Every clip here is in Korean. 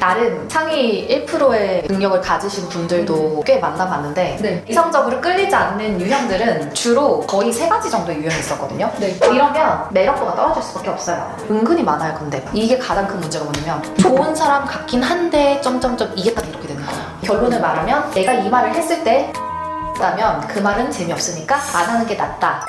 나름 상위 1%의 능력을 가지신 분들도 꽤 만나봤는데 네. 이성적으로 끌리지 않는 유형들은 주로 거의 3가지 정도의 유형이 있었거든요. 네. 이러면 매력도가 떨어질 수밖에 없어요. 은근히 많아요. 근데 이게 가장 큰 문제가 뭐냐면 좋은 사람 같긴 한데 점점점 이게 딱 이렇게 되는 거예요. 결론을 말하면 내가 이 말을 했을 때 라면 그 말은 재미없으니까 안 하는 게 낫다.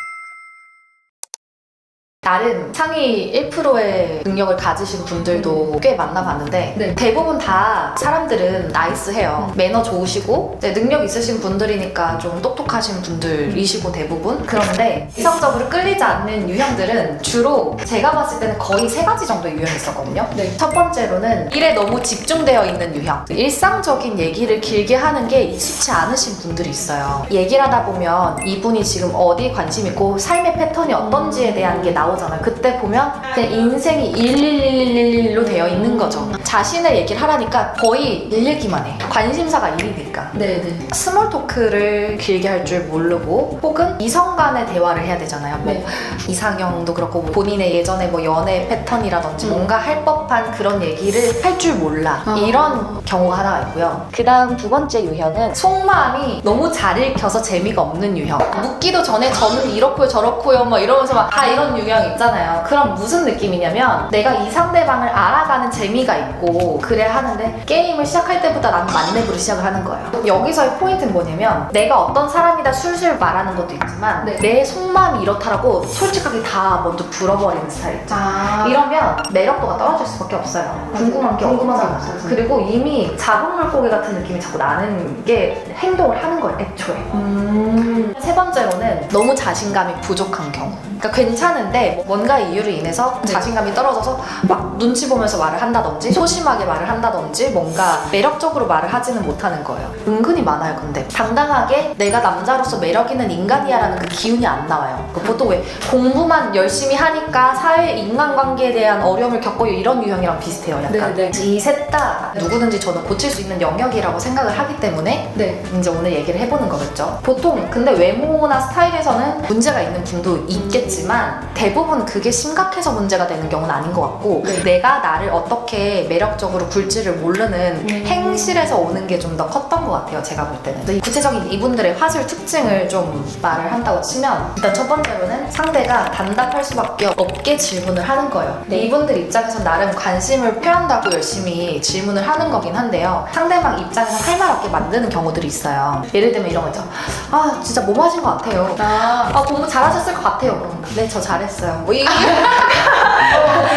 나름 상위 1%의 능력을 가지신 분들도 꽤 만나봤는데 네. 대부분 다 사람들은 나이스해요. 매너 좋으시고 능력 있으신 분들이니까 좀 똑똑하신 분들이시고 대부분. 그런데 이성적으로 끌리지 않는 유형들은 주로 제가 봤을 때는 거의 3가지 정도의 유형이 있었거든요. 네. 첫 번째로는 일에 너무 집중되어 있는 유형. 일상적인 얘기를 길게 하는 게 익숙치 않으신 분들이 있어요. 얘기를 하다 보면 이분이 지금 어디에 관심 있고 삶의 패턴이 어떤지에 대한 게 나오잖아요. 그때 보면 그냥 인생이 11111로 되어 있는 거죠. 자신의 얘기를 하라니까 거의 일 얘기만 해. 관심사가 1이니까. 네네. 스몰 토크를 길게 할 줄 모르고 혹은 이성 간의 대화를 해야 되잖아요. 뭐 네. 이상형도 그렇고 본인의 예전에 뭐 연애 패턴이라든지 뭔가 할 법한 그런 얘기를 할 줄 몰라. 이런 경우가 하나가 있고요. 그 다음 두 번째 유형은 속마음이 너무 잘 읽혀서 재미가 없는 유형. 묻기도 전에 저는 이렇고요 저렇고요 뭐 이러면서 막 다 이런 유형 있잖아요. 그럼 무슨 느낌이냐면 내가 이 상대방을 알아가는 재미가 있고 그래 하는데 게임을 시작할 때보다 나는 만렙으로 시작을 하는 거예요. 여기서의 포인트는 뭐냐면 내가 어떤 사람이다 술술 말하는 것도 있지만 네. 내 속마음이 이렇다라고 솔직하게 다 먼저 불어버리는 스타일 있죠. 이러면 매력도가 떨어질 수밖에 없어요. 궁금한 게 없어요. 그리고 이미 잡은 물고기 같은 느낌이 자꾸 나는 게 행동을 하는 거예요, 애초에. 세 번째로는 너무 자신감이 부족한 경우. 그러니까 괜찮은데 뭔가 이유로 인해서 네. 자신감이 떨어져서 막 눈치 보면서 말을 한다든지 소심하게 말을 한다든지 뭔가 매력적으로 말을 하지는 못하는 거예요. 은근히 많아요. 근데 당당하게 내가 남자로서 매력 있는 인간이야 라는 그 기운이 안 나와요. 보통 왜 공부만 열심히 하니까 사회 인간관계에 대한 어려움을 겪고 이런 유형이랑 비슷해요. 약간 네, 네. 이 셋 다 누구든지 저는 고칠 수 있는 영역이라고 생각을 하기 때문에 네. 이제 오늘 얘기를 해보는 거겠죠. 보통 근데 외모나 스타일에서는 문제가 있는 분도 있겠지만 대부분 그게 심각해서 문제가 되는 경우는 아닌 것 같고 네. 내가 나를 어떻게 매력적으로 굴지를 모르는 행실에서 오는 게 좀 더 컸던 것 같아요. 제가 볼 때는. 근데 구체적인 이분들의 화술 특징을 좀 말을 한다고 치면 일단 첫 번째로는 상대가 단답할 수밖에 없게 질문을 하는 거예요. 네. 이분들 입장에서 나름 관심을 표현한다고 열심히 질문을 하는 거긴 한데요. 상대방 입장에서 할 말 없게 만드는 경우들이 있어요. 예를 들면 이런 거 있죠. 아 진짜 뭐 하신 것 같아요. 공부 잘하셨을 것 같아요. 그럼 네 저 잘했어요. 뭐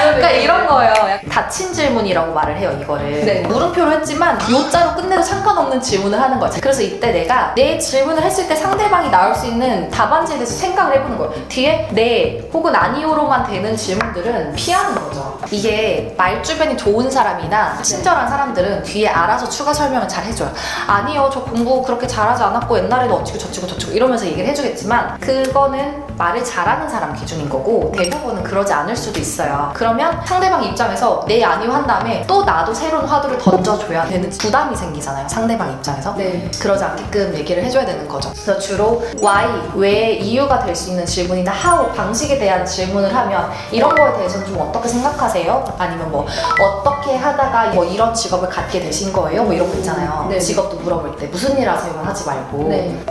그러니까 이런 거예요. 약간 닫힌 질문이라고 말을 해요. 이거를 네. 물음표로 했지만 요자로 끝내도 상관없는 질문을 하는 거죠. 그래서 이때 내가 내 질문을 했을 때 상대방이 나올 수 있는 답안지에 대해서 생각을 해보는 거예요. 뒤에 네 혹은 아니오로만 되는 질문들은 피하는 거죠. 이게 말주변이 좋은 사람이나 친절한 사람들은 뒤에 알아서 추가 설명을 잘 해줘요. 아니요 저 공부 그렇게 잘하지 않았고 옛날에도 어찌고 저찌고 저찌고 이러면서 얘기를 해주겠지만 그거는 말을 잘하는 사람 기준인 거고 대부분은 그러지 않을 수도 있어요. 그러면 상대방 입장에서 네 아니요 한 다음에 또 나도 새로운 화두를 던져줘야 되는 부담이 생기잖아요. 상대방 입장에서. 네. 그러지 않게끔 얘기를 해줘야 되는 거죠. 그래서 주로 why, 왜 이유가 될 수 있는 질문이나 how, 방식에 대한 질문을 하면 이런 거에 대해서는 좀 어떻게 생각하세요? 아니면 뭐 어떻게 하다가 뭐 이런 직업을 갖게 되신 거예요? 뭐 이런 거 있잖아요. 네. 직업도 물어볼 때 무슨 일 하세요만 하지 말고 네.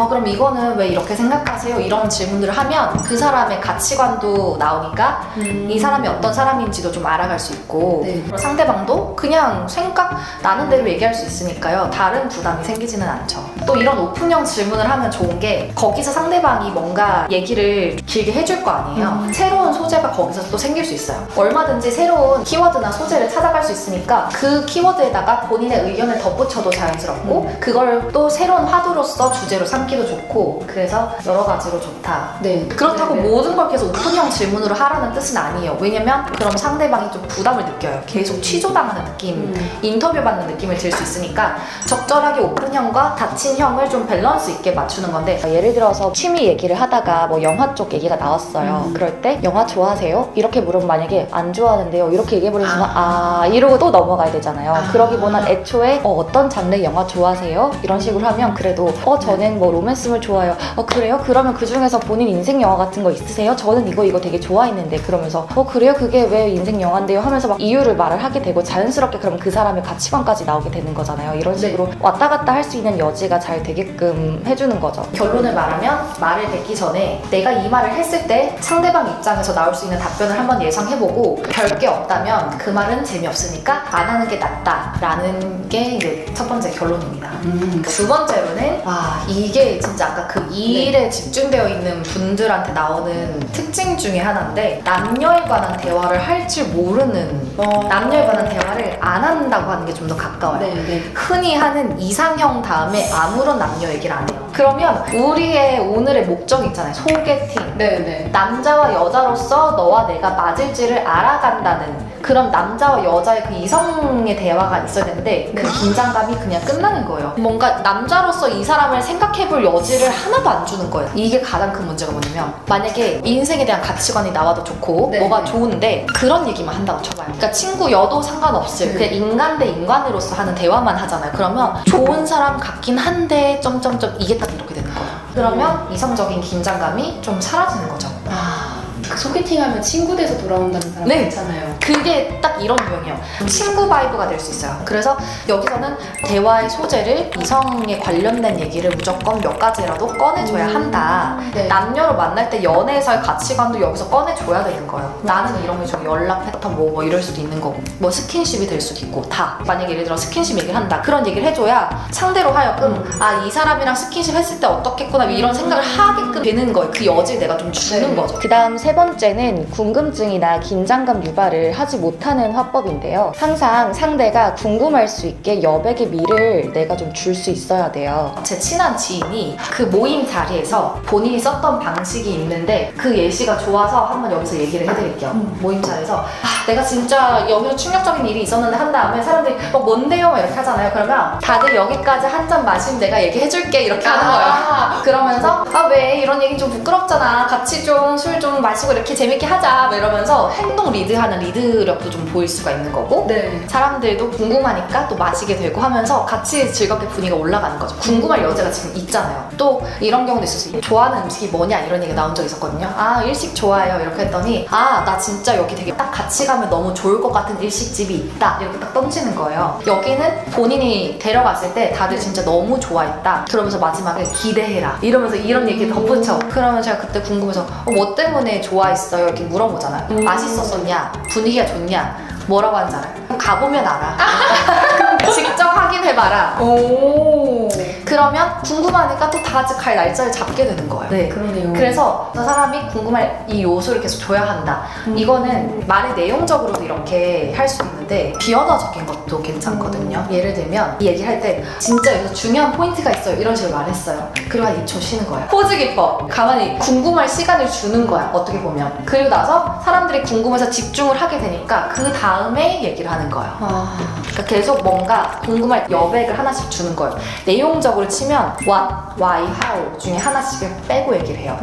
그럼 이거는 왜 이렇게 생각하세요? 이런 질문들을 하면 그 사람의 가치관도 나오니까 이 사람이 어떤 사람인지도 좀 알아갈 수 있고 네. 상대방도 그냥 생각 나는 대로 얘기할 수 있으니까요. 다른 부담이 생기지는 않죠. 또 이런 오픈형 질문을 하면 좋은 게 거기서 상대방이 뭔가 얘기를 길게 해줄 거 아니에요. 새로운 소재가 거기서 또 생길 수 있어요. 얼마든지 새로운 키워드나 소재를 찾아갈 수 있으니까 그 키워드에다가 본인의 의견을 덧붙여도 자연스럽고 그걸 또 새로운 화두로서 주제로 삼기도 좋고 그래서 여러 가지로 좋다. 네. 그렇다고 네, 네. 모든 걸 계속 오픈형 질문으로 하라는 뜻은 아니에요. 왜냐면 그럼 상대방이 좀 부담을 느껴요. 계속 취조당하는 느낌, 인터뷰 받는 느낌을 들 수 있으니까 적절하게 오픈형과 닫힌 인식형을 좀 밸런스 있게 맞추는 건데, 예를 들어서 취미 얘기를 하다가 뭐 영화 쪽 얘기가 나왔어요. 그럴 때 영화 좋아하세요? 이렇게 물으면 만약에 안 좋아하는데요 이렇게 얘기해버리시면 이러고 또 넘어가야 되잖아요. 그러기보단 애초에 어떤 장르의 영화 좋아하세요? 이런 식으로 하면 그래도 저는 뭐 로맨스물 좋아해요. 그래요? 그러면 그 중에서 본인 인생 영화 같은 거 있으세요? 저는 이거 되게 좋아했는데, 그러면서 그래요? 그게 왜 인생 영화인데요? 하면서 막 이유를 말을 하게 되고, 자연스럽게 그러면 그 사람의 가치관까지 나오게 되는 거잖아요. 이런 식으로 왔다 갔다 할 수 있는 여지가 잘 되게끔 해주는 거죠. 결론을 말하면, 말을 뱉기 전에 내가 이 말을 했을 때 상대방 입장에서 나올 수 있는 답변을 한번 예상해보고, 별게 없다면 그 말은 재미없으니까 안 하는 게 낫다라는 게 이제 첫 번째 결론입니다. 두 번째로는 이게 진짜 아까 그 일에 집중되어 있는 분들한테 나오는 특징 중에 하나인데, 남녀에 관한 대화를 할 줄 모르는, 남녀에 관한 대화를 안 한다고 하는 게 좀 더 가까워요. 흔히 하는 이상형 다음에 아무런 남녀 얘기를 안 해요. 그러면 우리의 오늘의 목적이 있잖아요. 소개팅. 남자와 여자로서 너와 내가 맞을지를 알아간다는 그런 남자와 여자의 그 이성의 대화가 있어야 되는데, 그 긴장감이 그냥 끝나는 거예요. 뭔가 남자로서 이 사람을 생각해볼 여지를 하나도 안 주는 거예요. 이게 가장 큰 문제가 뭐냐면, 만약에 인생에 대한 가치관이 나와도 좋고 뭐가 좋은데 그런 얘기만 한다고 쳐봐요. 그러니까 친구여도 상관없이 그냥 인간 대 인간으로서 하는 대화만 하잖아요. 그러면 좋은 사람 같긴 한데 점점점 이게 딱 이렇게 되는 거예요. 그러면 이성적인 긴장감이 좀 사라지는 거죠. 소개팅하면 친구 돼서 돌아온다는 사람 많잖아요. 그게 딱 이런 유형이에요. 친구 바이브가 될 수 있어요. 그래서 여기서는 대화의 소재를 이성에 관련된 얘기를 무조건 몇 가지라도 꺼내줘야 한다. 남녀로 만날 때 연애에서의 가치관도 여기서 꺼내줘야 되는 거예요. 나는 이런 게 좀 연락 패턴 뭐 이럴 수도 있는 거고, 뭐 스킨십이 될 수도 있고, 다. 만약에 예를 들어 스킨십 얘기를 한다. 그런 얘기를 해줘야 상대로 하여금 이 사람이랑 스킨십 했을 때 어떻겠구나 이런 생각을 하게끔 되는 거예요. 그 여지를 내가 좀 주는 거죠. 그 다음 세 번째는 궁금증이나 긴장감 유발을 하지 못하는 화법인데요. 항상 상대가 궁금할 수 있게 여백의 미를 내가 좀 줄 수 있어야 돼요. 제 친한 지인이 그 모임 자리에서 본인이 썼던 방식이 있는데, 그 예시가 좋아서 한번 여기서 얘기를 해드릴게요. 모임 자리에서 내가 진짜 여기서 충격적인 일이 있었는데 한 다음에 사람들이 뭔데요? 이렇게 하잖아요. 그러면 다들 여기까지 한 잔 마시면 내가 얘기해줄게 이렇게 하는 거예요. 그러면서 왜 이런 얘기 좀 부끄럽잖아. 같이 좀 술 좀 마시고 이렇게 재밌게 하자 이러면서 행동 리드하는 리드력도 좀 보일 수가 있는 거고, 사람들도 궁금하니까 또 마시게 되고 하면서 같이 즐겁게 분위기가 올라가는 거죠. 궁금할 여자가 지금 있잖아요. 또 이런 경우도 있었어요. 좋아하는 음식이 뭐냐 이런 얘기가 나온 적이 있었거든요. 일식 좋아해요 이렇게 했더니 나 진짜 여기 되게 딱 같이 가면 너무 좋을 것 같은 일식집이 있다 이렇게 딱 던지는 거예요. 여기는 본인이 데려갔을 때 다들 진짜 너무 좋아했다 그러면서 마지막에 기대해라 이러면서 이런 얘기 덧붙여. 그러면 제가 그때 궁금해서 뭐 때문에 좋아했어요? 이렇게 물어보잖아요. 맛있었었냐? 분위기가 좋냐? 뭐라고 하는지 알아요? 가보면 알아. 직접 확인해봐라. 그러면 궁금하니까 또 다 같이 갈 날짜를 잡게 되는 거예요. 그러네요. 그래서 저 사람이 궁금할 이 요소를 계속 줘야 한다. 이거는 말의 내용적으로도 이렇게 할 수 있는데 비언어적인 것도 괜찮거든요. 예를 들면 이 얘기를 할 때 진짜 여기서 중요한 포인트가 있어요 이런 식으로 말했어요. 그리고 한 2초 쉬는 거예요. 포즈 기법. 가만히 궁금할 시간을 주는 거야 어떻게 보면. 그리고 나서 사람들이 궁금해서 집중을 하게 되니까 그 다음에 얘기를 하는 거예요. 그러니까 계속 뭔가 궁금할 여백을 하나씩 주는 거예요. 내용적으로 치면 what, why, how 중에 하나씩을 빼고 얘기를 해요.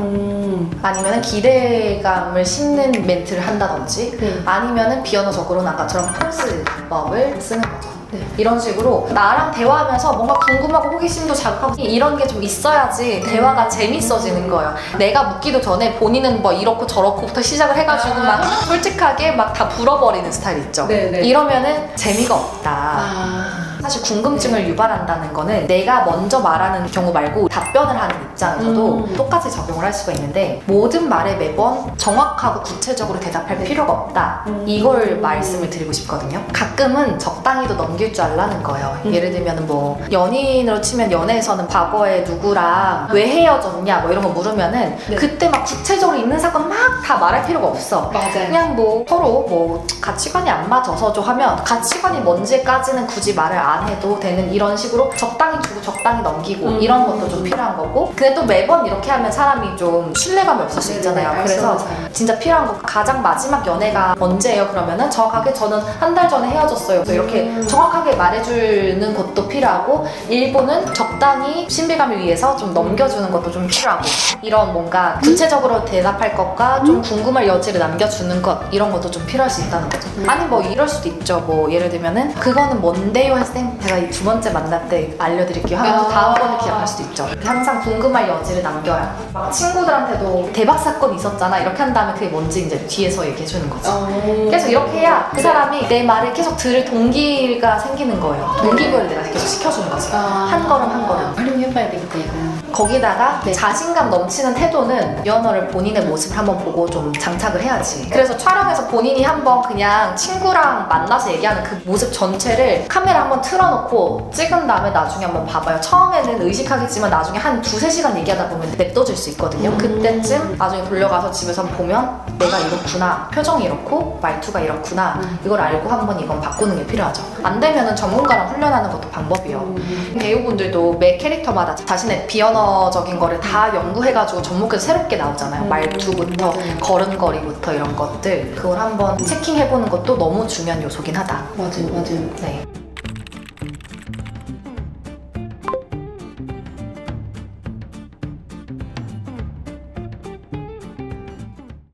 아니면 기대감을 심는 멘트를 한다든지, 아니면은 비언어적으로는 아까처럼 포즈법을 쓰는 거죠. 이런 식으로 나랑 대화하면서 뭔가 궁금하고 호기심도 자극하고 이런 게 좀 있어야지 대화가 재밌어지는 거예요. 내가 묻기도 전에 본인은 뭐 이렇고 저렇고부터 시작을 해가지고 막 솔직하게 막 다 불어버리는 스타일 있죠. 이러면은 재미가 없다. 사실 궁금증을 유발한다는 거는 내가 먼저 말하는 경우 말고 답변을 하는 입장에서도 똑같이 적용을 할 수가 있는데, 모든 말에 매번 정확하고 구체적으로 대답할 필요가 없다. 이걸 말씀을 드리고 싶거든요. 가끔은 적당히도 넘길 줄 알라는 거예요. 예를 들면 뭐 연인으로 치면 연애에서는 과거에 누구랑 왜 헤어졌냐 뭐 이런 거 물으면은 그때 막 구체적으로 있는 사건 막 다 말할 필요가 없어. 그냥 뭐 서로 뭐 가치관이 안 맞아서죠 하면 가치관이 뭔지까지는 굳이 말을 안 안 해도 되는 이런 식으로 적당히 주고 적당히 넘기고 음. 이런 것도 좀 필요한 거고. 근데 또 매번 이렇게 하면 사람이 좀 신뢰감이 없을 수 있잖아요. 그래서 진짜 필요한 거 가장 마지막 연애가 언제예요? 그러면은 정확하게 저는 한 달 전에 헤어졌어요. 그래서 이렇게 정확하게 말해주는 것도 필요하고, 일부는 적당히 신비감을 위해서 좀 넘겨주는 것도 좀 필요하고, 이런 뭔가 구체적으로 대답할 것과 좀 궁금할 여지를 남겨주는 것, 이런 것도 좀 필요할 수 있다는 거죠. 아니 뭐 이럴 수도 있죠. 뭐 예를 들면은 그거는 뭔데요? 할 때 제가 이 두 번째 만날 때 알려드릴게요 하면 또 다음번에 기억할 수도 있죠. 항상 궁금할 여지를 남겨야. 막 친구들한테도 대박 사건이 있었잖아 이렇게 한 다음에 그게 뭔지 이제 뒤에서 얘기해주는 거죠. 계속 이렇게 해야 그 사람이 내 말을 계속 들을 동기가 생기는 거예요. 동기부여를 내가 계속 시켜주는 거죠. 한 걸음 한 걸음. 활용해봐야 되겠다 이거. 거기다가 자신감 넘치는 태도는 유연어를 본인의 모습을 한번 보고 좀 장착을 해야지. 그래서 촬영에서 본인이 한번 그냥 친구랑 만나서 얘기하는 그 모습 전체를 카메라 한번 틀어놓고 찍은 다음에 나중에 한번 봐봐요. 처음에는 의식하겠지만 나중에 한 2-3시간 얘기하다 보면 냅둬질 수 있거든요. 그때쯤 나중에 돌려가서 집에서 보면 내가 이렇구나, 표정이 이렇고 말투가 이렇구나, 이걸 알고 한번 이건 바꾸는 게 필요하죠. 안 되면은 전문가랑 훈련하는 것도 방법이에요. 배우분들도 매 캐릭터마다 자신의 비언어적인 거를 다 연구해가지고 접목해서 새롭게 나오잖아요. 말투부터 걸음걸이부터 이런 것들, 그걸 한번 체킹해보는 것도 너무 중요한 요소긴 하다. 맞아요. 네.